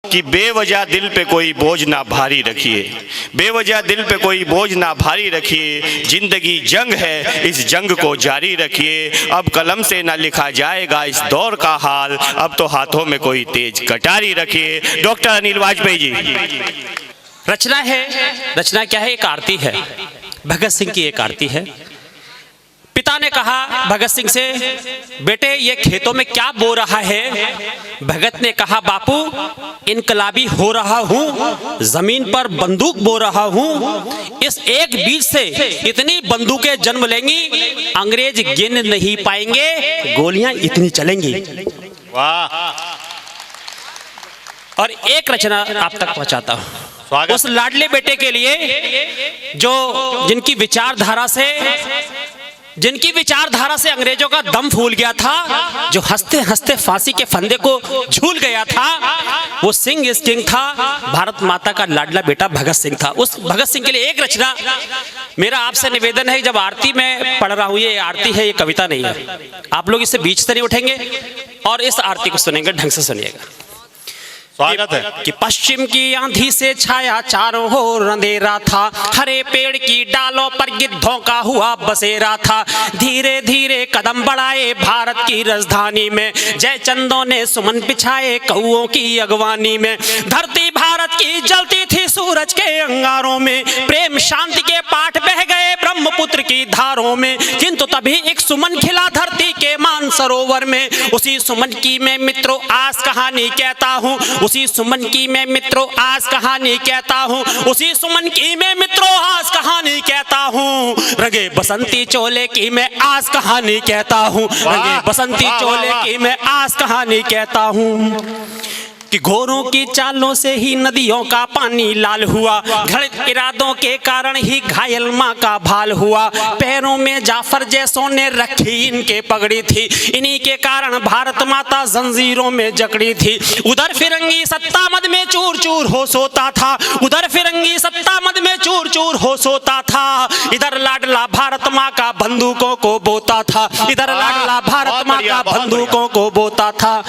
कि बेवजह दिल पे कोई बोझ ना भारी रखिए, बेवजह दिल पे कोई बोझ ना भारी रखिए। जिंदगी जंग है, इस जंग को जारी रखिए। अब कलम से ना लिखा जाएगा इस दौर का हाल, अब तो हाथों में कोई तेज कटारी रखिए। डॉक्टर अनिल वाजपेयी जी। रचना है, रचना क्या है? एक आरती है, भगत सिंह की एक आरती है। पिता ने कहा भगत सिंह से, बेटे ये खेतों में क्या बो रहा है? भगत ने कहा, बापू इनकलाबी हो रहा हूँ, जमीन पर बंदूक बो रहा हूँ। इस एक बीज से इतनी बंदूकें जन्म लेंगी, अंग्रेज गिन नहीं पाएंगे, गोलियां इतनी चलेंगी। वाह। और एक रचना आप तक पहुंचाता हूँ उस लाडले बेटे के लिए जो जिनकी विचारधारा से अंग्रेजों का दम फूल गया था, जो हंसते हंसते फांसी के फंदे को झूल गया था। वो सिंह इज किंग था, भारत माता का लाडला बेटा भगत सिंह था। उस भगत सिंह के लिए एक रचना मेरा आपसे निवेदन है। जब आरती में पढ़ रहा हूं, ये आरती है, ये कविता नहीं है। आप लोग इससे बीच से नहीं उठेंगे और इस आरती को सुनेंगे, ढंग से सुनिएगा। स्वागत है। कि पश्चिम की आंधी से छाया चारों ओर अंधेरा था, हरे पेड़ की डालों पर गिद्धों का हुआ बसेरा था। धीरे धीरे कदम बढ़ाए भारत की राजधानी में, जय चंदों ने सुमन बिछाए कौओं की अगवानी में। धरती भारत की जलती थी सूरज के अंगारों में, प्रेम शांति के पाठ बह गए ब्रह्मपुत्र की धारों में। किंतु तभी एक सुमन खिला धरती के मान सरोवर में, उसी सुमन की मैं मित्रों आज कहानी कहता हूँ, उसी सुमन की मैं मित्रों आज कहानी कहता हूँ, उसी सुमन की मैं मित्रों आज कहानी कहता हूँ। रंगे बसंती चोले की मैं आज कहानी कहता हूँ, रंगे बसंती चोले की मैं आज कहानी कहता हूँ। कि घोरों की चालों से ही नदियों का पानी लाल हुआ, घृणित इरादों के कारण ही घायल माँ का भाल हुआ। पैरों में जाफर जैसों ने रखी इनके पगड़ी थी, इन्हीं के कारण भारत माता जंजीरों में जकड़ी थी। उधर फिरंगी सत्ता मद में चूर चूर हो सोता था, उधर फिरंगी सत्ता मद में चूर चूर हो सोता था। इधर लाडला भारत माँ का बंदूकों को बोता था, इधर लाडला भारत माँ का बंदूकों को बोता था।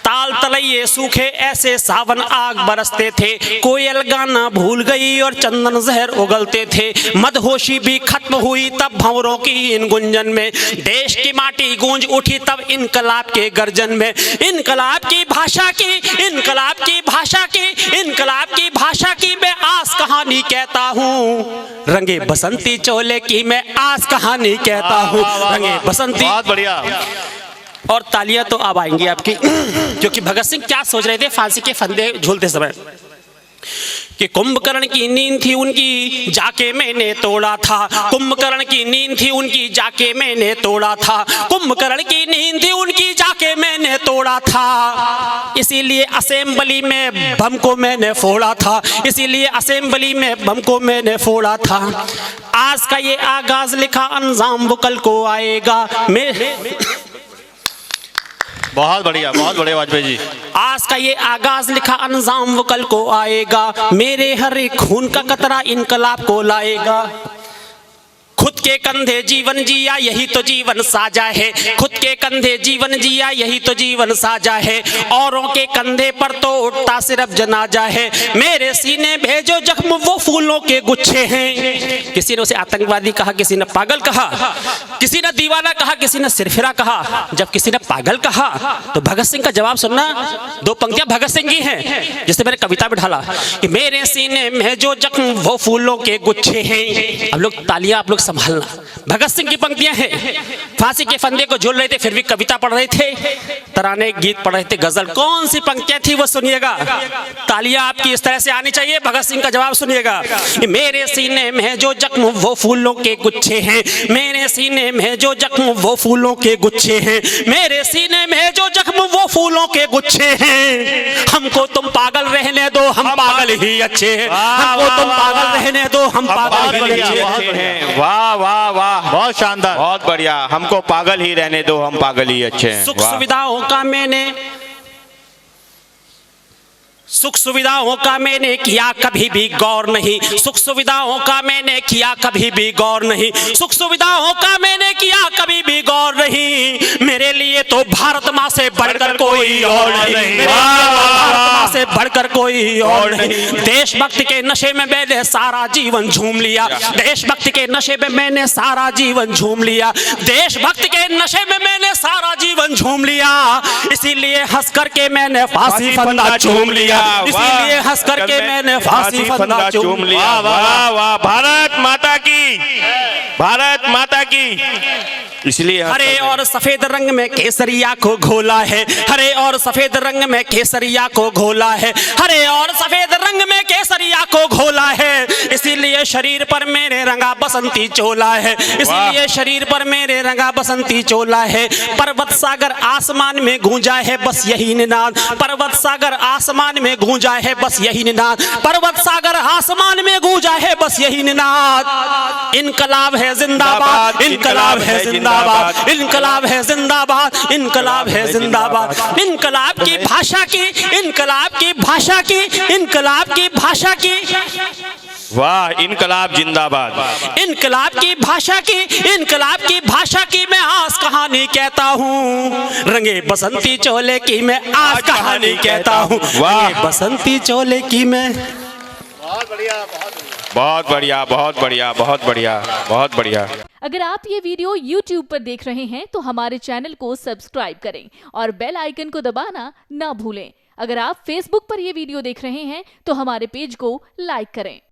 ताल तलैये सूखे ऐसे सावन आग बरसते थे, कोयल गाना भूल गई और चंदन जहर उगलते थे। मदहोशी भी खत्म हुई तब भंवरों की इन गुंजन में, देश की माटी गूंज उठी तब इनकलाब के गर्जन में। इनकलाब की भाषा की, इनकलाब की भाषा की, इनकलाब की भाषा की मैं आज कहानी कहता हूँ, रंगे बसंती चोले की मैं आज कहानी कहता हूँ, रंगे बसंती। बहुत बढ़िया। और तालियां तो अब आएंगी आपकी, क्योंकि भगत सिंह क्या सोच रहे थे फांसी के फंदे झूलते समय। कि कुंभकर्ण की नींद थी उनकी जाके मैंने तोड़ा था, कुंभकर्ण की नींद थी उनकी जाके मैंने तोड़ा था, कुंभकर्ण की नींद थी उनकी जाके मैंने तोड़ा था। इसीलिए असेंबली में बम को मैंने फोड़ा था, इसीलिए असेंबली में बम को मैंने फोड़ा था। आज का ये आगाज लिखा अंजाम वो कल को आएगा। बहुत बढ़िया, बहुत बढ़िया वाजपेयी जी। आज का ये आगाज लिखा अंजाम वो कल को आएगा, मेरे हर एक खून का कतरा इनकलाब को लाएगा। खुद के कंधे जीवन जिया यही तो जीवन साजा है, खुद के कंधे जीवन जिया यही तो जीवन साजा है। औरों के कंधे पर तो उठता सिर्फ जनाजा है, मेरे सीने भेजो जख्म वो फूलों के गुच्छे हैं। किसी ने उसे आतंकवादी कहा, किसी ने पागल कहा, किसी ने दीवाना कहा, किसी ने सिरफिरा कहा। जब किसी ने पागल कहा तो भगत सिंह का जवाब सुनना, दो पंक्तियां भगत सिंह की हैं जिससे मैंने कविता में ढाला कि मेरे सीने में जो जख्म वो फूलों के गुच्छे हैं। अब लोग तालियां आप लोग संभालना, भगत सिंह की पंक्तियां हैं। फांसी के फंदे को झूल रहे थे फिर भी कविता पढ़ रहे थे, तराने गीत पढ़ रहे थे, गजल। कौन सी पंक्तियां थी वो सुनिएगा। तालियां आपकी इस तरह से आनी चाहिए। भगत सिंह का जवाब सुनिएगा। मेरे सीने में जो जख्म वो फूलों के गुच्छे हैं, मेरे सीने में जो जख्म वो फूलों के गुच्छे हैं, मेरे सीने में जो जख्म वो फूलों के गुच्छे हैं। हमको तुम पागल रहने दो, हम पागल ही अच्छे हैं, हमको तुम पागल रहने दो, हम पागल ही अच्छे हैं। वाह वाह वाह, बहुत शानदार, बहुत बढ़िया। हमको पागल ही रहने दो, हम पागल ही अच्छे हैं। सुख सुविधाओं का मैंने किया कभी भी गौर नहीं, सुख सुविधाओं का मैंने किया कभी भी गौर नहीं, सुख सुविधाओं का मैंने किया कभी भी गौर नहीं। मेरे लिए तो भारत माँ से बढ़कर कोई और नहीं, भारत माँ से बढ़कर कोई और नहीं। देशभक्ति के नशे में मैंने सारा जीवन झूम लिया, देशभक्ति के नशे में मैंने सारा जीवन झूम लिया, देशभक्ति के नशे में मैंने सारा जीवन झूम लिया, इसीलिए हंस करके मैंने फांसी फंदा चूम लिया, इसीलिए हंस करके मैंने फांसी फंदा चूम लिया। वाह वाह, भारत माता की, भारत माता की। इसलिए हरे और सफेद रंग में केसरिया को घोला है, हरे और सफेद रंग में केसरिया को घोला है, हरे और सफेद रंग में केसरिया को घोला है, इसीलिए शरीर पर मेरे रंगा बसंती चोला है, इसीलिए शरीर पर मेरे रंगा बसंती चोला है। पर्वत सागर आसमान में गूंजा है बस यही निनाद, पर्वत सागर आसमान में गूंजा है बस यही निनाद, पर्वत सागर आसमान में गूंजा है बस यही निनाद। इनकलाब है जिंदाबाद, इनकलाब है जिंदाबाद, इनकलाब है जिंदाबाद, इनकलाब है जिंदाबाद। इनकलाब की भाषा की, इनकलाब की भाषा की, इनकलाब की भाषा की, वाह, इनकलाब जिंदाबाद। इनकलाब की भाषा की, इनकलाब की भाषा की मैं आज कहानी कहता हूँ, रंगे बसंती चोले की मैं आज कहानी कहता हूँ, वाह, बसंती चोले की मैं। बहुत बढ़िया, बहुत बढ़िया, बहुत बढ़िया, बहुत बढ़िया, बहुत बढ़िया। अगर आप ये वीडियो YouTube पर देख रहे हैं तो हमारे चैनल को सब्सक्राइब करें और बेल आइकन को दबाना ना भूलें। अगर आप Facebook पर ये वीडियो देख रहे हैं तो हमारे पेज को लाइक करें।